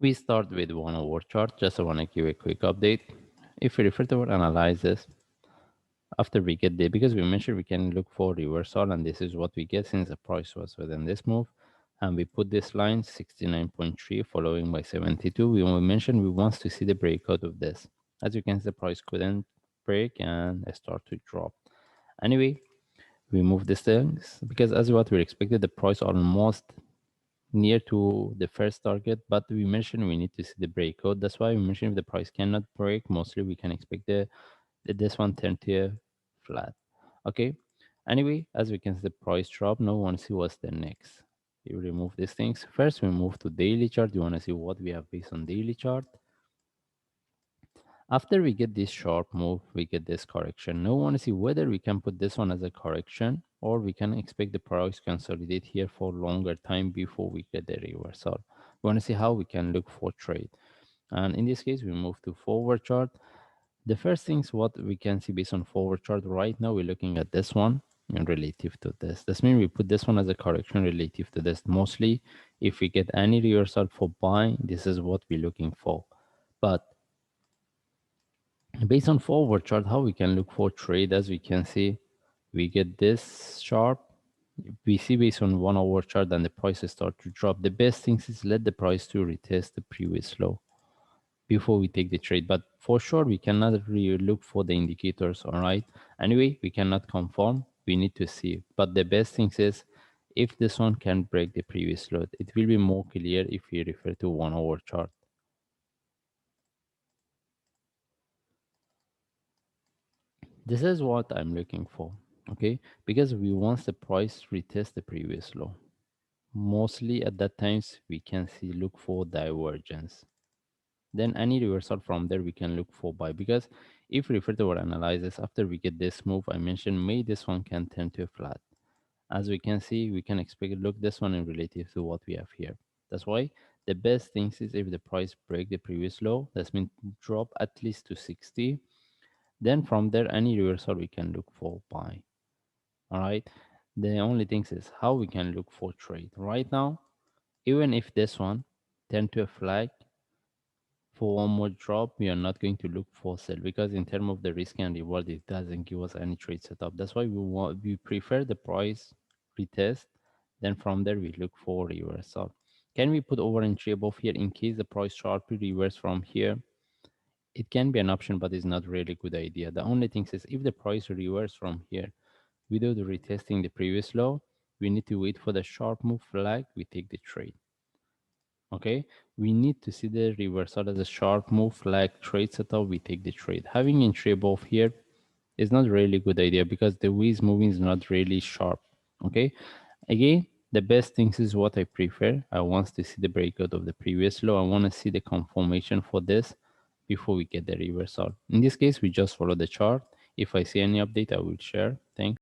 We start with 1 hour chart. Just I want to give a quick update. If we refer to our analysis, after we get there, because we mentioned we can look for reversal, and this is what we get since the price was within this move. And we put this line 69.3 following by 72. We mentioned we want to see the breakout of this. As you can see, the price couldn't break and start to drop. Anyway, we move these things because as what we expected, the price almost near to the first target, but we mentioned we need to see the breakout. That's why we mentioned if the price cannot break, mostly we can expect this one turn to a flat. Okay. Anyway, as we can see, the price drop. Now we want to see what's the next. You remove these things. First, we move to daily chart. You want to see what we have based on daily chart. After we get this sharp move, we get this correction. Now we want to see whether we can put this one as a correction or we can expect the price consolidate here for longer time before we get the reversal. We want to see how we can look for trade. And in this case, we move to forward chart. The first things what we can see based on forward chart right now, we're looking at this one and relative to this. This means we put this one as a correction relative to this. Mostly, if we get any reversal for buying, this is what we're looking for. But based on forward chart, how we can look for trade, as we can see, we get this sharp. We see based on 1 hour chart and the prices start to drop. The best things is let the price to retest the previous low before we take the trade. But for sure, we cannot really look for the indicators, all right? Anyway, we cannot confirm. We need to see. But the best thing is if this one can break the previous low, it will be more clear if we refer to 1 hour chart. This is what I'm looking for, okay? Because we want the price retest the previous low. Mostly at that times, we can see look for divergence. Then any reversal from there we can look for buy, because if we refer to our analysis after we get this move I mentioned, may this one can turn to a flat. As we can see, we can expect look this one in relative to what we have here. That's why the best things is if the price break the previous low, that's mean drop at least to 60, then from there any reversal we can look for buy. All right, the only thing is how we can look for trade right now. Even if this one turn to a flag for one more drop, we are not going to look for sell, because in terms of the risk and reward, it doesn't give us any trade setup. That's why we prefer the price retest. Then from there we look for reversal. Can we put over entry above here in case the price sharply reverse from here? It can be an option, but it's not really good idea. The only thing is if the price reverse from here without retesting the previous low, we need to wait for the sharp move flag, we take the trade. Okay, we need to see the reversal as a sharp move like trade setup, we take the trade. Having entry above here is not really good idea because the way is moving is not really sharp. Okay, again, the best things is what I prefer. I want to see the breakout of the previous low. I want to see the confirmation for this before we get the reversal. In this case, we just follow the chart. If I see any update, I will share. Thanks.